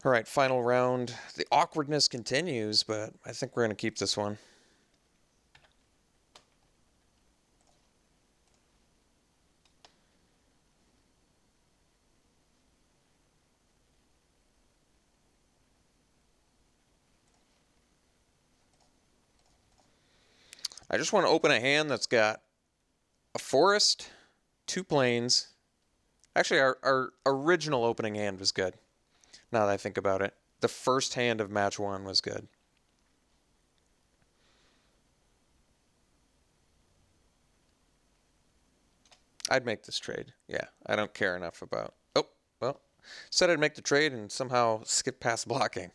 All right, final round. The awkwardness continues, but I think we're going to keep this one. I just want to open a hand that's got a forest, 2 plains. Actually, our original opening hand was good, now that I think about it. The first hand of match 1 was good. I'd make this trade. Yeah, I don't care enough about... Oh, well, said I'd make the trade and somehow skip past blocking.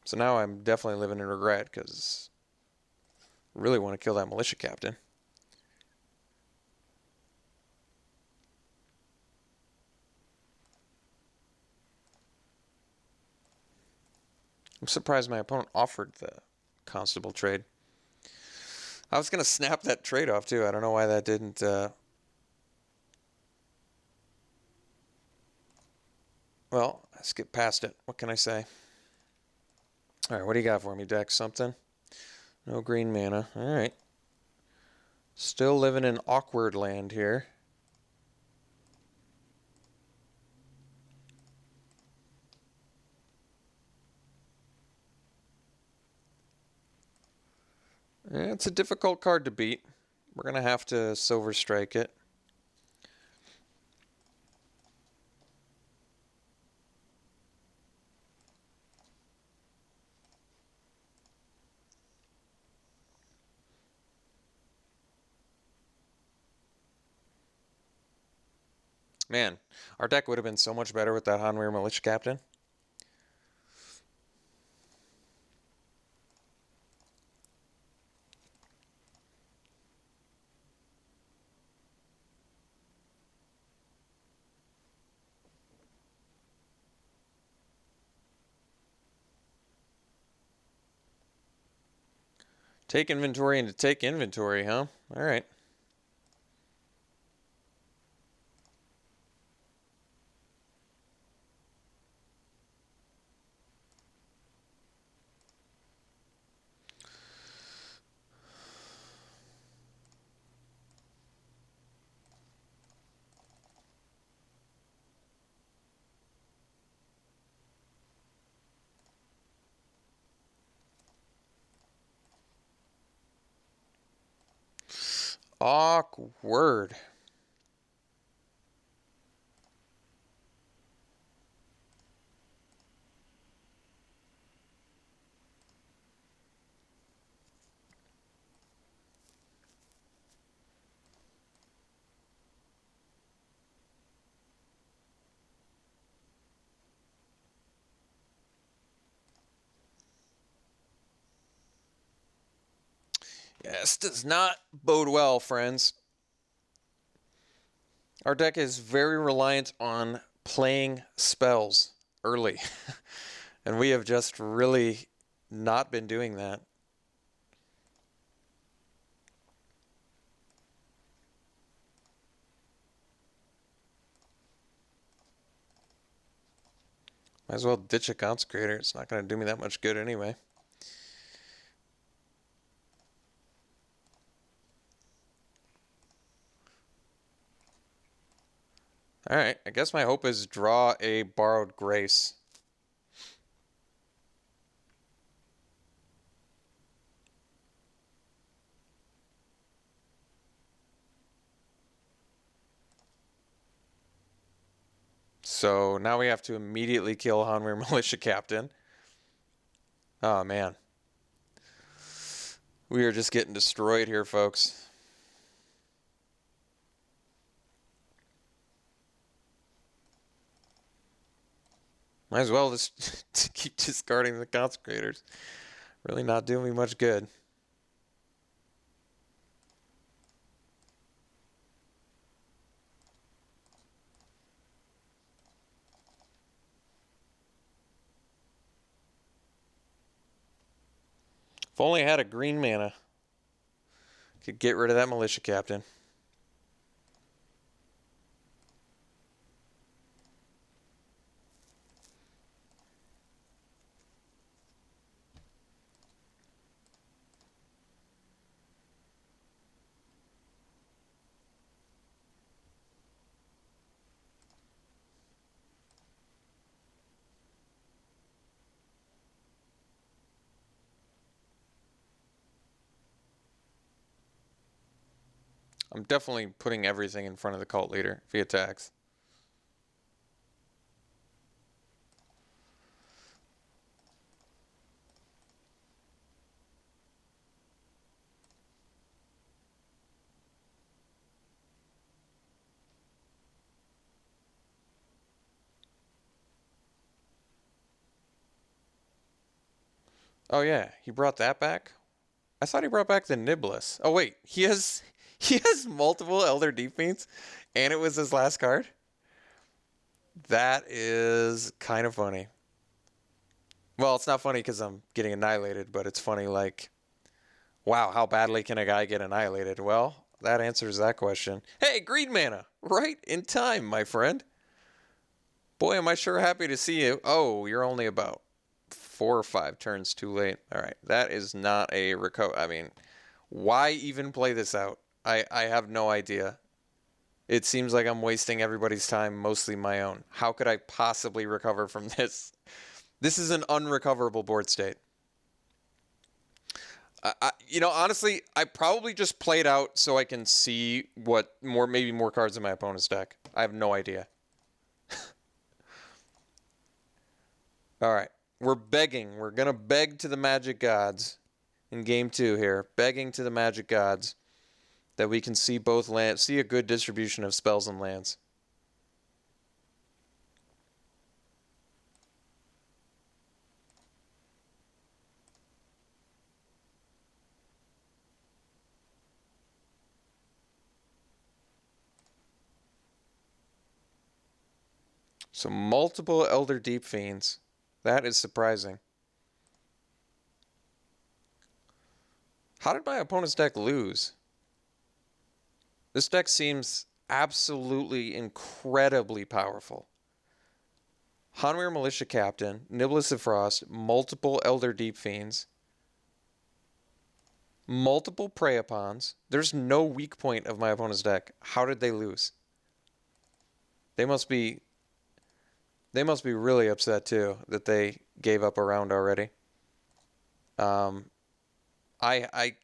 So now I'm definitely living in regret because I really want to kill that militia captain. I'm surprised my opponent offered the constable trade. I was going to snap that trade off too. I don't know why that didn't... Well, I skipped past it. What can I say? All right, what do you got for me, Dex? Something? No green mana. All right. Still living in awkward land here. It's a difficult card to beat. We're going to have to Silver Strike it. Man, our deck would have been so much better with that Hanweir Militia Captain. Take inventory and to take inventory, huh? All right. Awkward. Yes, does not bode well, friends. Our deck is very reliant on playing spells early. And we have just really not been doing that. Might as well ditch a Consecrator. It's not going to do me that much good anyway. Alright, I guess my hope is draw a Borrowed Grace. So now we have to immediately kill Hanweir Militia Captain. Oh man. We are just getting destroyed here, folks. Might as well just keep discarding the Consecrators. Really not doing me much good. If only I had a green mana, could get rid of that Militia Captain. I'm definitely putting everything in front of the cult leader if he attacks. Oh yeah, he brought that back? I thought he brought back the Niblis. Oh wait, he has multiple Elder Deep Fiends and it was his last card? That is kind of funny. Well, it's not funny because I'm getting annihilated, but it's funny like, wow, how badly can a guy get annihilated? Well, that answers that question. Hey, green mana! Right in time, my friend. Boy, am I sure happy to see you. Oh, you're only about 4 or 5 turns too late. All right, that is not a recover. I mean, why even play this out? I have no idea. It seems like I'm wasting everybody's time, mostly my own. How could I possibly recover from this? This is an unrecoverable board state. Honestly, I probably just played out so I can see what maybe more cards in my opponent's deck. I have no idea. All right, we're begging. We're gonna beg to the magic gods in game 2 here, begging to the magic gods that we can see both lands, see a good distribution of spells and lands. So multiple Elder Deep Fiends. That is surprising. How did my opponent's deck lose? This deck seems absolutely incredibly powerful. Hanweir Militia Captain, Niblis of Frost, multiple Elder Deep Fiends, multiple Prey Upons. There's no weak point of my opponent's deck. How did they lose? They must be really upset too that they gave up a round already. I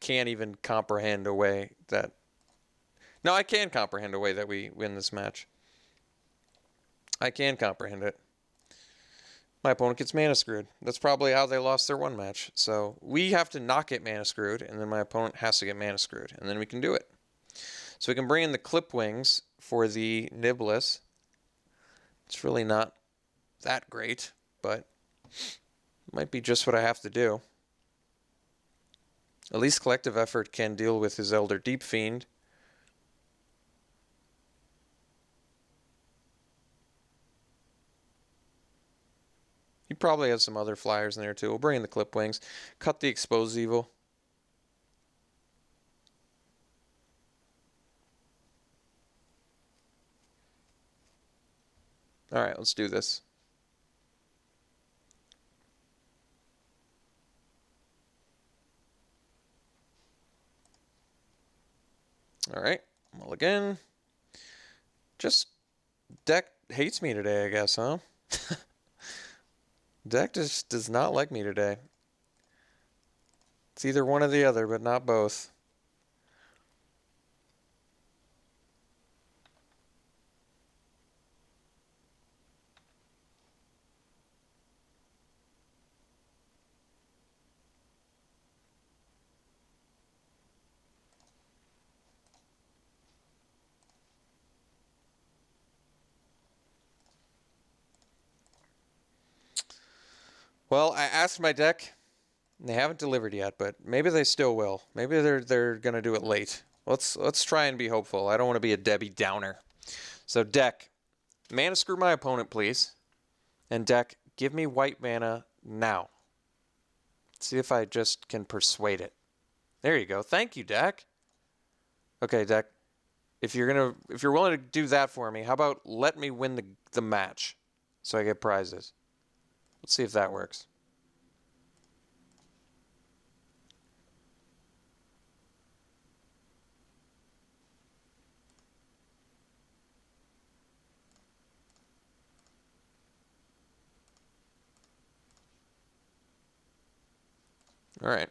can't even comprehend a way that. No, I can comprehend a way that we win this match. I can comprehend it. My opponent gets mana screwed. That's probably how they lost their one match. So we have to not get mana screwed, and then my opponent has to get mana screwed, and then we can do it. So we can bring in the Clip Wings for the Niblis. It's really not that great, but might be just what I have to do. At least Collective Effort can deal with his Elder Deep Fiend. He probably has some other flyers in there too. We'll bring in the Clip Wings. Cut the Expose Evil. Alright, let's do this. Alright, mulligan. Just deck hates me today, I guess, huh? Deck just does not like me today. It's either one or the other, but not both. Well, I asked my deck. They haven't delivered yet, but maybe they still will. Maybe they're gonna do it late. Let's try and be hopeful. I don't want to be a Debbie Downer. So deck, mana screw my opponent, please. And deck, give me white mana now. See if I just can persuade it. There you go. Thank you, deck. Okay, deck. If you're willing to do that for me, how about let me win the match so I get prizes. Let's see if that works. All right.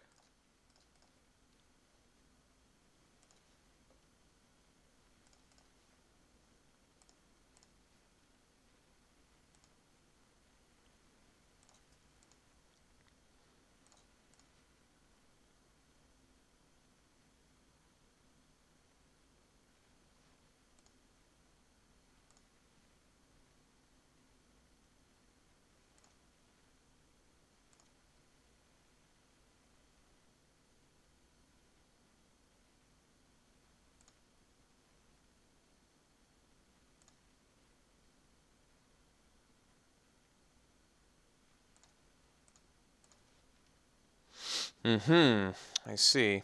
Mm-hmm. I see.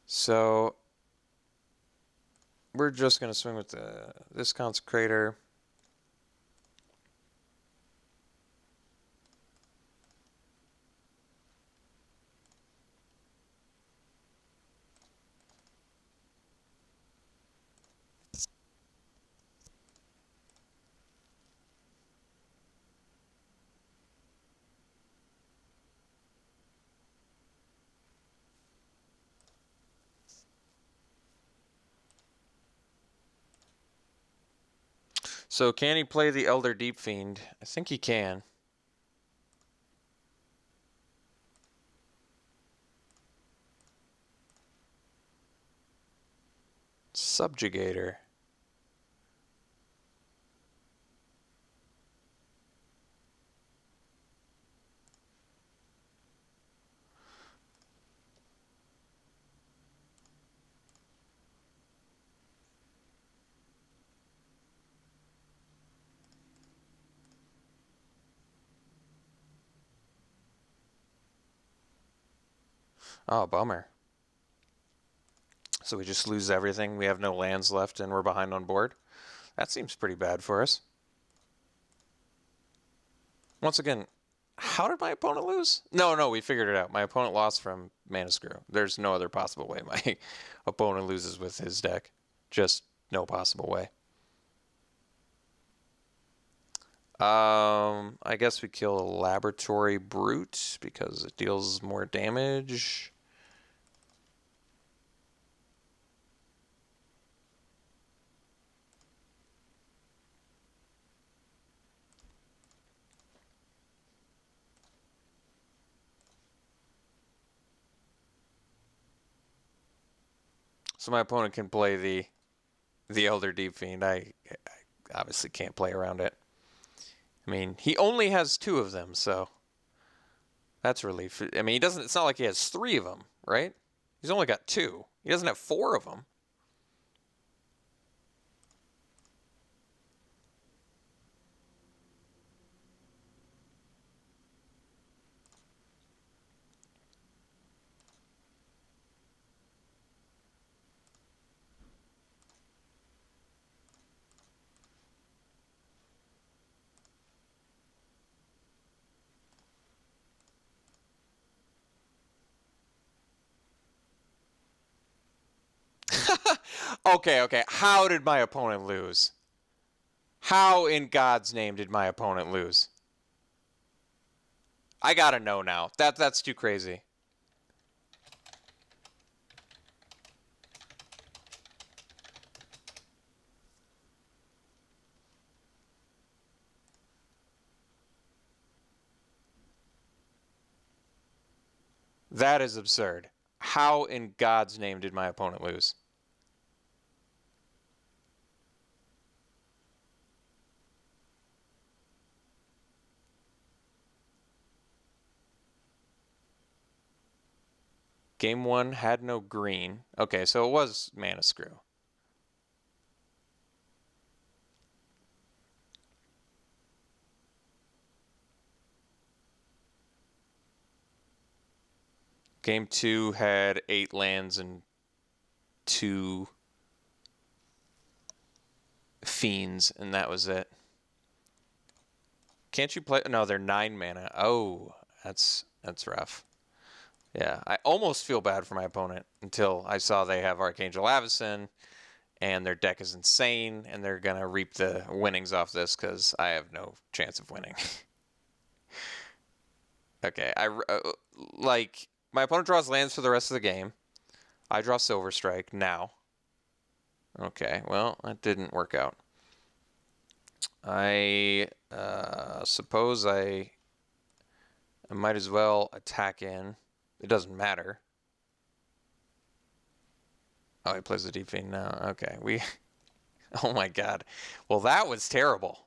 So we're just gonna swing with this Consecrator. So can he play the Elder Deep Fiend? I think he can. Subjugator. Oh, bummer. So we just lose everything. We have no lands left and we're behind on board. That seems pretty bad for us. Once again, how did my opponent lose? No, we figured it out. My opponent lost from Mana Screw. There's no other possible way my opponent loses with his deck. Just no possible way. I guess we kill a Laboratory Brute because it deals more damage. So my opponent can play the Elder Deep Fiend. I obviously can't play around it. I mean, he only has 2 of them, so that's relief. I mean, he doesn't. It's not like he has 3 of them, right? He's only got 2. He doesn't have 4 of them. Okay. How did my opponent lose? How in God's name did my opponent lose? I gotta know now. That's too crazy. That is absurd. How in God's name did my opponent lose? Game 1 had no green. Okay, so it was Mana Screw. Game 2 had 8 lands and 2 fiends, and that was it. Can't you play? No, they're 9 mana. Oh, that's rough. Yeah, I almost feel bad for my opponent until I saw they have Archangel Avacyn, and their deck is insane, and they're gonna reap the winnings off this because I have no chance of winning. Okay, like my opponent draws lands for the rest of the game. I draw Silver Strike now. Okay, well that didn't work out. I suppose I might as well attack in. It doesn't matter. Oh, he plays the Deep Fiend now. Okay, we. Oh my God. Well, that was terrible.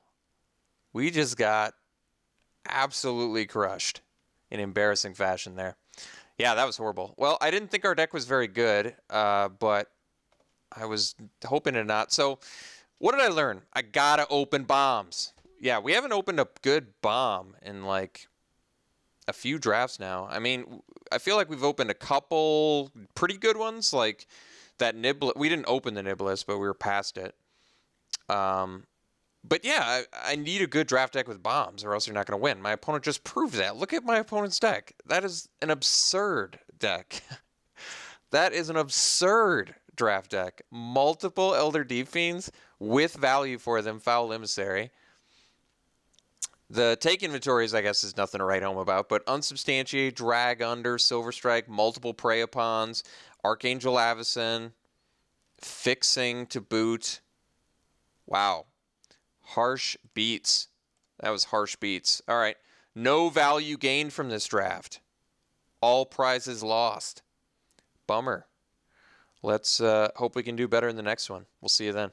We just got absolutely crushed in embarrassing fashion there. Yeah, that was horrible. Well, I didn't think our deck was very good, but I was hoping to not. So, what did I learn? I gotta open bombs. Yeah, we haven't opened a good bomb in like a few drafts now. I mean, I feel like we've opened a couple pretty good ones, like that Niblet. We didn't open the Niblis, but we were past it. But yeah, I need a good draft deck with bombs, or else you're not going to win. My opponent just proved that. Look at my opponent's deck. That is an absurd deck. That is an absurd draft deck. Multiple Elder Deep Fiends with value for them. Foul Emissary. The take inventories, I guess, is nothing to write home about, but Unsubstantiate, Drag Under, Silver Strike, multiple Prey Upons, Archangel Avacyn, Fixing to boot. Wow. Harsh beats. That was harsh beats. All right. No value gained from this draft. All prizes lost. Bummer. Let's hope we can do better in the next one. We'll see you then.